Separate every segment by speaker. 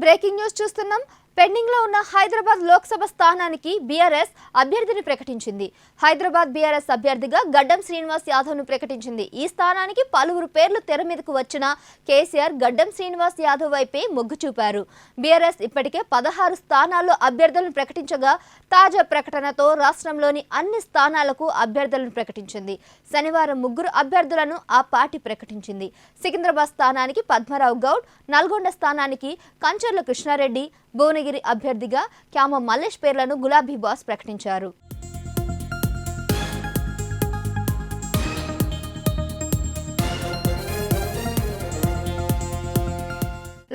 Speaker 1: Breaking news చూస్తున్నాం. Pending లో ఉన్న హైదరాబాద్ లోక్సభ స్థానానికి బీఆర్ఎస్ అభ్యర్థిని ప్రకటించింది. హైదరాబాద్ బీఆర్ఎస్ అభ్యర్థిగా గడ్డం శ్రీనివాస్ యాదవ్ ను ప్రకటించింది. ఈ స్థానానికి పలువురు పేర్లు తెర మీదకు వచ్చిన కేసీఆర్ గడ్డం శ్రీనివాస్ యాదవ్ వైపే మొగ్గు చూపారు. బీఆర్ఎస్ ఇప్పటికే 16 స్థానాల్లో అభ్యర్థులను ప్రకటించగా తాజా ప్రకటనతో రాష్ట్రంలోని అన్ని స్థానాలకు అభ్యర్థులను ప్రకటించింది. శనివారం 3 అభ్యర్థులను ఆ పార్టీ ప్రకటించింది. సికింద్రాబాద్ స్థానానికి పద్మరావు గౌడ్, నల్గొండ స్థానానికి కంచర్ల కృష్ణారెడ్డి, భువనగిరి అభ్యర్థిగా క్యామ మల్లేష్ పేర్లను గులాబీ బాస్ ప్రకటించారు.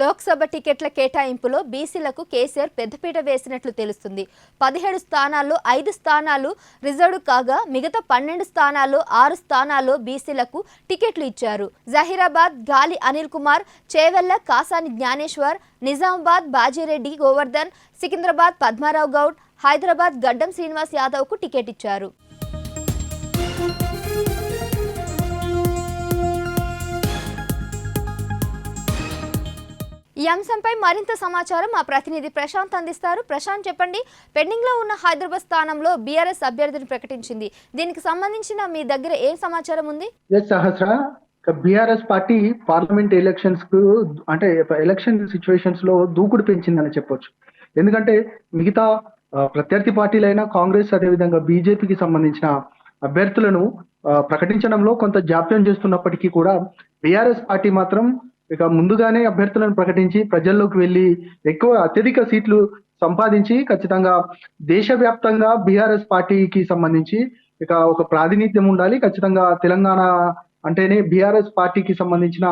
Speaker 1: లోక్సభ టికెట్ల కేటాయింపులో బీసీలకు కేసీఆర్ పెద్దపీట వేసినట్లు తెలుస్తుంది. 17 స్థానాల్లో 5 స్థానాలు రిజర్వ్డ్ కాగా మిగతా 12 స్థానాల్లో 6 స్థానాల్లో బీసీలకు టికెట్లు ఇచ్చారు. జహీరాబాద్ గాలి అనిల్ కుమార్, చేవెళ్ల కాసాని జ్ఞానేశ్వర్, నిజామాబాద్ బాజిరెడ్డి గోవర్ధన్, సికింద్రాబాద్ పద్మారావు గౌడ్, హైదరాబాద్ గడ్డం శ్రీనివాస్ యాదవ్ కు టికెట్ ఇచ్చారు. ఈ అంశంపై మరింత సమాచారం మా ప్రతినిధి ప్రశాంత్ అందిస్తారు. ప్రశాంత్, చెప్పండి, పెండింగ్ లో ఉన్న హైదరాబాద్ స్థానంలో బీఆర్ఎస్ అభ్యర్థిని ప్రకటించింది. దీనికి సంబంధించిన మీ దగ్గర ఏం సమాచారం ఉంది?
Speaker 2: బీఆర్ఎస్ పార్టీ పార్లమెంట్ ఎలక్షన్స్ కు అంటే ఎలక్షన్ సిచ్యువేషన్స్ లో దూకుడు పెంచిందని చెప్పొచ్చు. ఎందుకంటే మిగతా ప్రత్యర్థి పార్టీలైన కాంగ్రెస్ అదేవిధంగా బీజేపీకి సంబంధించిన అభ్యర్థులను ప్రకటించడంలో కొంత జాప్యం చేస్తున్నప్పటికీ కూడా బీఆర్ఎస్ పార్టీ మాత్రం ఇక ముందుగానే అభ్యర్థులను ప్రకటించి ప్రజల్లోకి వెళ్ళి అత్యధిక సీట్లు సంపాదించి ఖచ్చితంగా దేశవ్యాప్తంగా బీఆర్ఎస్ పార్టీకి సంబంధించి ఇక ఒక ప్రాతినిధ్యం ఉండాలి. ఖచ్చితంగా తెలంగాణ అంటేనే బీఆర్ఎస్ పార్టీకి సంబంధించిన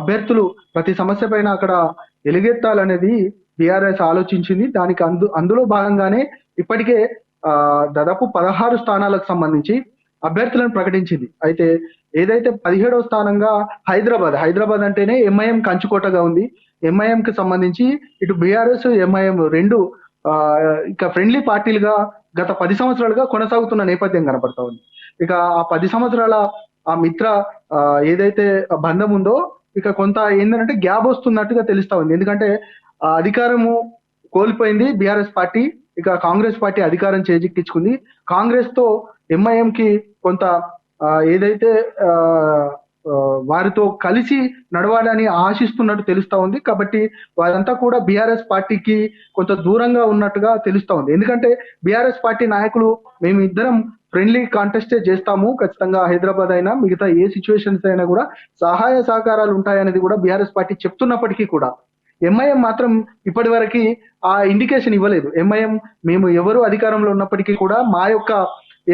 Speaker 2: అభ్యర్థులు ప్రతి సమస్య పైన అక్కడ ఎలుగెత్తాలనేది బీఆర్ఎస్ ఆలోచించింది. దానికి అందులో భాగంగానే ఇప్పటికే దాదాపు 16 స్థానాలకు సంబంధించి అభ్యర్థులను ప్రకటించింది. అయితే ఏదైతే 17వ స్థానంగా హైదరాబాద్ అంటేనే ఎంఐఎం కంచుకోటగా ఉంది. ఎంఐఎం కి సంబంధించి ఇటు బీఆర్ఎస్ ఎంఐఎం రెండు ఇక ఫ్రెండ్లీ పార్టీలుగా గత 10 సంవత్సరాలుగా కొనసాగుతున్న నేపథ్యం కనపడతా ఉంది. ఇక ఆ 10 సంవత్సరాల ఆ మిత్ర ఏదైతే బంధం ఉందో ఇక కొంత ఏంటంటే గ్యాప్ వస్తున్నట్టుగా తెలుస్తా ఉంది. ఎందుకంటే అధికారము కోల్పోయింది బీఆర్ఎస్ పార్టీ, ఇక కాంగ్రెస్ పార్టీ అధికారం చేజిక్కించుకుంది. కాంగ్రెస్ తో ఎంఐఎం కి కొంత ఏదైతే వారితో కలిసి నడవాలని ఆశిస్తున్నట్టు తెలుస్తా ఉంది. కాబట్టి వారంతా కూడా బీఆర్ఎస్ పార్టీకి కొంత దూరంగా ఉన్నట్టుగా తెలుస్తా ఉంది. ఎందుకంటే బీఆర్ఎస్ పార్టీ నాయకులు మేము ఇద్దరం ఫ్రెండ్లీ కాంటెస్టే చేస్తాము, ఖచ్చితంగా హైదరాబాద్ అయినా మిగతా ఏ సిచ్యువేషన్స్ అయినా కూడా సహాయ సహకారాలు ఉంటాయనేది కూడా బీఆర్ఎస్ పార్టీ చెప్తున్నప్పటికీ కూడా ఎంఐఎం మాత్రం ఇప్పటి వరకు ఆ ఇండికేషన్ ఇవ్వలేదు. ఎంఐఎం మేము ఎవరు అధికారంలో ఉన్నప్పటికీ కూడా మా యొక్క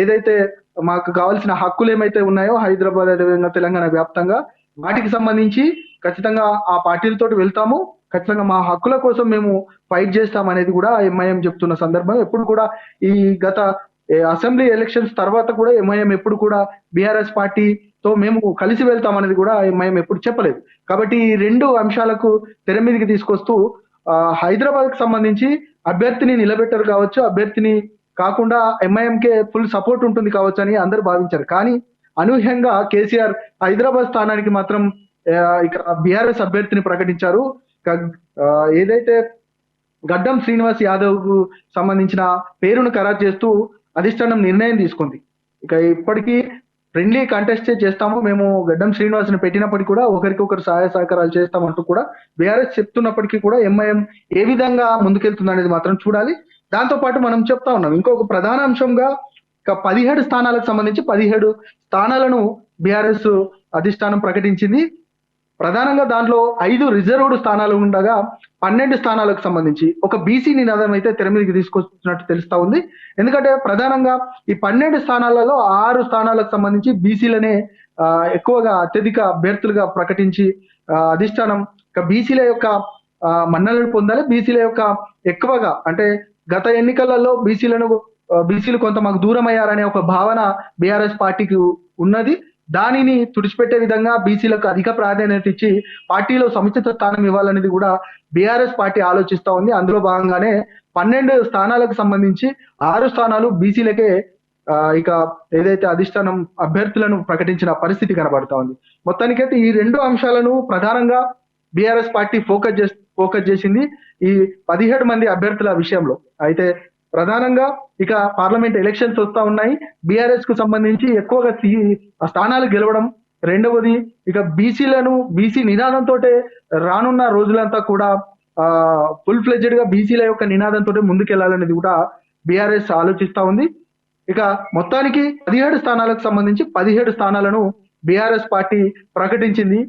Speaker 2: ఏదైతే మాకు కావాల్సిన హక్కులు ఏమైతే ఉన్నాయో హైదరాబాద్ అదేవిధంగా తెలంగాణ వ్యాప్తంగా వాటికి సంబంధించి ఖచ్చితంగా ఆ పార్టీలతో వెళ్తాము, ఖచ్చితంగా మా హక్కుల కోసం మేము ఫైట్ చేస్తాం అనేది కూడా ఎంఐఎం చెప్తున్న సందర్భం. ఎప్పుడు కూడా ఈ గత అసెంబ్లీ ఎలక్షన్స్ తర్వాత కూడా ఎంఐఎం ఎప్పుడు కూడా బీఆర్ఎస్ పార్టీతో మేము కలిసి వెళ్తాం అనేది కూడా ఎంఐఎం ఎప్పుడు చెప్పలేదు. కాబట్టి ఈ 2 అంశాలకు తెర మీదకి తీసుకొస్తూ హైదరాబాద్ కి సంబంధించి అభ్యర్థిని నిలబెట్టరు కావచ్చు, అభ్యర్థిని కాకుండా ఎంఐఎంకే ఫుల్ సపోర్ట్ ఉంటుంది కావచ్చు అని అందరూ భావించారు. కానీ అనూహ్యంగా కేసీఆర్ హైదరాబాద్ స్థానానికి మాత్రం ఇక బీఆర్ఎస్ అభ్యర్థిని ప్రకటించారు. ఏదైతే గడ్డం శ్రీనివాస్ యాదవ్ కు సంబంధించిన పేరును ఖరారు చేస్తూ అధిష్టానం నిర్ణయం తీసుకుంది. ఇక ఇప్పటికీ ఫ్రెండ్లీ కంటెస్ట్ చేస్తాము, మేము గడ్డం శ్రీనివాస్ ని పెట్టినప్పటికీ కూడా ఒకరికొకరు సహాయ సహకారాలు చేస్తామంటూ కూడా బీఆర్ఎస్ చెప్తున్నప్పటికీ కూడా ఎంఐఎం ఏ విధంగా ముందుకెళ్తుంది అనేది మాత్రం చూడాలి. దాంతో పాటు మనం చెప్తా ఉన్నాం ఇంకొక ప్రధాన అంశంగా ఇక 17 స్థానాలకు సంబంధించి 17 స్థానాలను బీఆర్ఎస్ అధిష్టానం ప్రకటించింది. ప్రధానంగా దాంట్లో 5 రిజర్వ్డ్ స్థానాలు ఉండగా 12 స్థానాలకు సంబంధించి ఒక బీసీ నినాదం అయితే తెర మీదకి తీసుకొచ్చినట్టు తెలుస్తా ఉంది. ఎందుకంటే ప్రధానంగా ఈ 12 స్థానాలలో 6 స్థానాలకు సంబంధించి బీసీలనే ఎక్కువగా అత్యధిక అభ్యర్థులుగా ప్రకటించి అధిష్టానం ఇక బీసీల యొక్క మన్నలను పొందాలి, బీసీల యొక్క ఎక్కువగా అంటే గత ఎన్నికలలో బీసీలు కొంత మాకు దూరం అయ్యారనే ఒక భావన బీఆర్ఎస్ పార్టీకి ఉన్నది. దానిని తుడిచిపెట్టే విధంగా బీసీలకు అధిక ప్రాధాన్యత ఇచ్చి పార్టీలో సముచిత స్థానం ఇవ్వాలనేది కూడా బీఆర్ఎస్ పార్టీ ఆలోచిస్తా ఉంది. అందులో భాగంగానే 12 స్థానాలకు సంబంధించి 6 స్థానాలు బీసీలకే ఇక ఏదైతే అధిష్టానం అభ్యర్థులను ప్రకటించిన పరిస్థితి కనబడతా ఉంది. మొత్తానికైతే ఈ 2 అంశాలను ప్రధానంగా బీఆర్ఎస్ పార్టీ ఫోకస్ చేసింది ఈ 17 మంది అభ్యర్థుల విషయంలో. అయితే ప్రధానంగా ఇక పార్లమెంట్ ఎలక్షన్స్ వస్తా ఉన్నాయి. బీఆర్ఎస్ కు సంబంధించి ఎక్కువగా స్థానాలు గెలవడం, రెండవది ఇక బీసీ నినాదంతో రానున్న రోజులంతా కూడా ఫుల్ ఫ్లెడ్జెడ్ గా బీసీల యొక్క నినాదంతో ముందుకెళ్లాలనేది కూడా బీఆర్ఎస్ ఆలోచిస్తా ఉంది. ఇక మొత్తానికి 17 స్థానాలకు సంబంధించి 17 స్థానాలను బీఆర్ఎస్ పార్టీ ప్రకటించింది.